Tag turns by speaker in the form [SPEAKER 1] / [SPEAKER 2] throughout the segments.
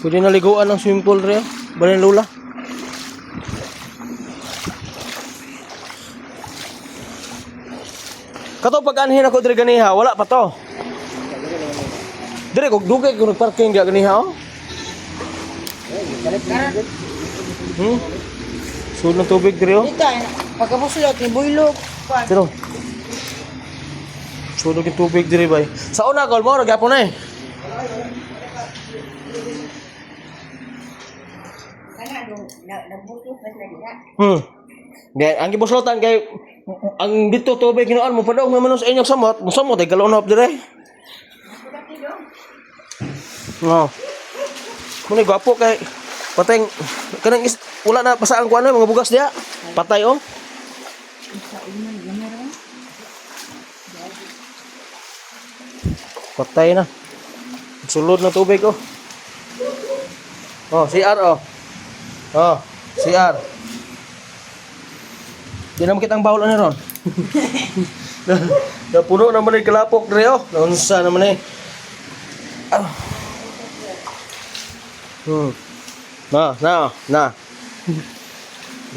[SPEAKER 1] Pwede naliguan ng swimming pool rin. Balay lula. Kato pag anhin ako diri ganiha, wala pa to. Diri kog dugay kung nagparking diya ganiha oh. Sulod ng tubig diri oh.
[SPEAKER 2] Dito, pagkabuslot, ibulog.
[SPEAKER 1] Pero sulod ng tubig diri bay. Sa una kol mo gyapon na eh. Gay ang gibuslotan kay ang dito tubig ginoon mo padong naman sa inyong samot, mosamot ay galonop dire. No. Muni gwapo kay pateng kanang wala na pasaan ko ano mga bugas dia. Patay oh. Patay na. Sulod na tubig oh. Oh, CR oh. Oh, CR. Di na makita ang bawal ano ron. Puno naman yung kalapok dre oh. Naunsa naman eh. Na.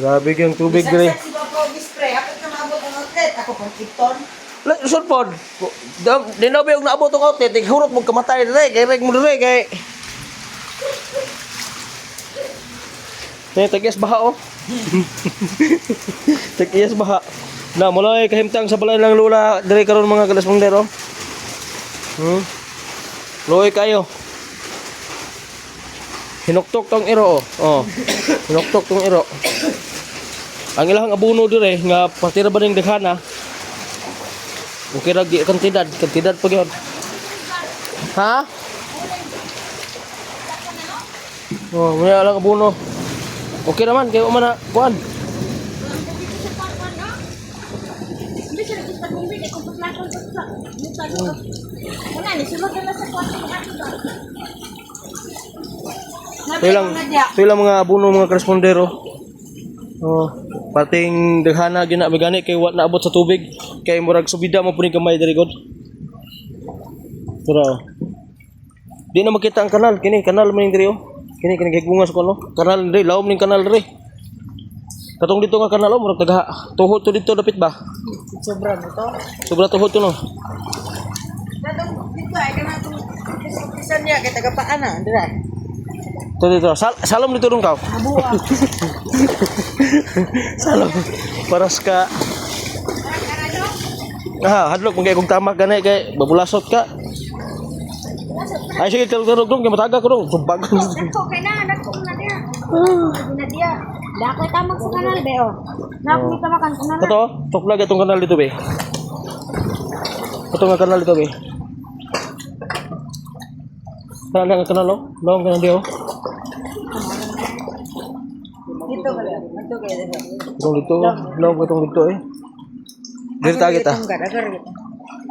[SPEAKER 1] Grabe yung tubig dre.
[SPEAKER 2] Si Papa Spray, ako na maabot ang outlet. Ako pang tipton.
[SPEAKER 1] Lusod pod. Di na ba yung naabot ang outlet, hurot mo kamatay dre, kay reg mo dre kay. Tagias baha oh. Tagias baha. Na mulai kahimtang sa balay ng lula diri karon mga kalasmonder oh. Loy kayo. Hinuktok tong iro oh. Oh. Hinuktok tong iro. Ang ilang abuno dire nga patira ba ning daghana. Okay ra gi kantidad pa gyud. Ha? Oh, may lang abuno. Okay naman kayo man na kuan. Tulang mga abuno mga korespondero. Oh, pating daghana gina gani kay wa naabot sa tubig kay murag subida mo puning kamay diri god. Pero di na makita ang kanal kini kanal man diri oh. Kini gigbungas ko no. Kanal diri lawom ning kanal diri. Katong dito nga kanal oh murag taga tuhod to dito dapit ba?
[SPEAKER 2] Sobra mo to.
[SPEAKER 1] Sobra tuhod to no.
[SPEAKER 2] Katong dito ay kana to. Isa niya kay taga paan na, dira.
[SPEAKER 1] To dito. Salom dito dong kaw.
[SPEAKER 2] Nabuwa.
[SPEAKER 1] Salom. Paras ka. Hadlok mong kay kong tamak ganay kay babulasot ka. Ay sige kalgarog dong kay mataga ko dong. Sumbag.
[SPEAKER 3] Nako kay na dia. Na dia. Dako tamag sa kanal be oh. Na ako kita makan kanal.
[SPEAKER 1] Kato, tuklag itong kanal dito be. Kato nga kanal dito be. Saan nga kanal oh? Lawang kanal dito.
[SPEAKER 2] Dito ba? Dito kay dito.
[SPEAKER 1] Itong dito, lawang itong dito eh. Dito ta kita.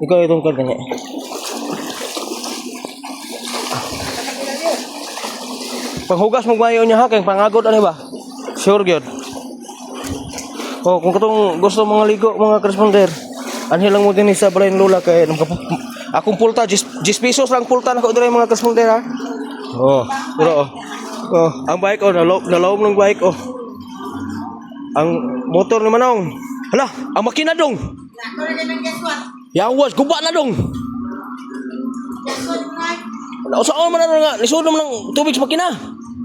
[SPEAKER 1] Ikaw itong kanya. Panghugas mo mayo niya ha, kaya pangagod ano ba? Sure gyud. Oh, kung katong gusto mga ligo, mga koresponder, anhi lang mo din sa balay ng lula kay akong pulta 10 pesos lang pulta nako dire mga koresponder ha. Oh, pero oh. Oh, ang bike oh, nalawom ng bike oh. Ang motor ni Manong. Hala, ang makina dong.
[SPEAKER 2] Ako na din ang gaswat.
[SPEAKER 1] Yawas, guba na dong.
[SPEAKER 2] Gaswat na.
[SPEAKER 1] Saan man na nga, lisod naman ng tubig sa makina.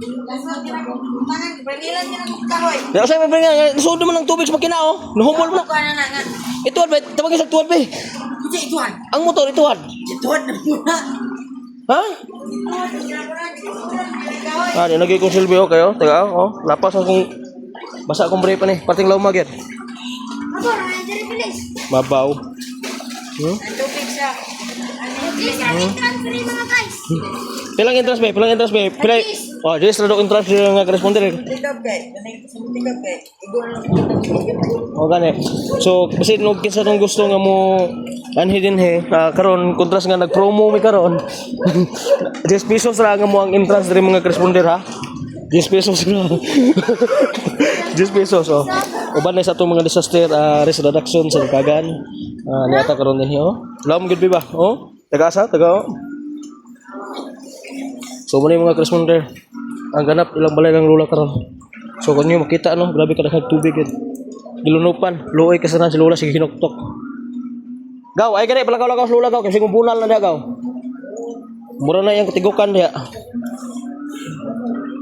[SPEAKER 2] Gaswat na ko. Tangan, bangilan niya ng kahoy.
[SPEAKER 1] Ya, usay man nga, lisod naman ng tubig sa makina oh. Nahumol mo na.
[SPEAKER 2] Kuha na nga.
[SPEAKER 1] Ituan ba? Tawagin sa tuwan ba?
[SPEAKER 2] Kasi ituan.
[SPEAKER 1] Ang motor, ituan.
[SPEAKER 2] Ituan na muna.
[SPEAKER 1] Ha? Ah, nilagay kong silbi kayo. Teka, oh. Lapas akong basa akong bray pa ni. Parting laumag yan.
[SPEAKER 3] Abo ra diri bilis.
[SPEAKER 1] Mabaw.
[SPEAKER 2] Ang tubig sa
[SPEAKER 3] Bilis ra transfer mga guys.
[SPEAKER 1] Pilang entrance ba? Pilang entrance ba? Pilay. Oh, just rado entrance nga corresponder.
[SPEAKER 2] tikap kay. Tikap kay. Igor lang.
[SPEAKER 1] O gani. So, kasi nung kinsa tong gusto nga mo anhi din karon kontras nga nag-promo mi karon. 10 pesos ra nga mo ang entrance diri mga corresponder ha. 10 pesos na. 10 pesos oh. Uban na sa itong mga disaster risk reduction sa Kagan. Niata karon din oh. Laom gid ba? Oh. Taga asa? Taga oh. So muna yung mga corresponder. Ang ganap ilang balay ng lola karon. So kung nyo makita no, grabe ka tubig yun. Gilunupan, luoy kasi na si lola sige hinuktok. Gaw, ay gani palagaw-lagaw sa lola gaw kasi kung bunal na niya gaw. Mura na yung katigukan niya.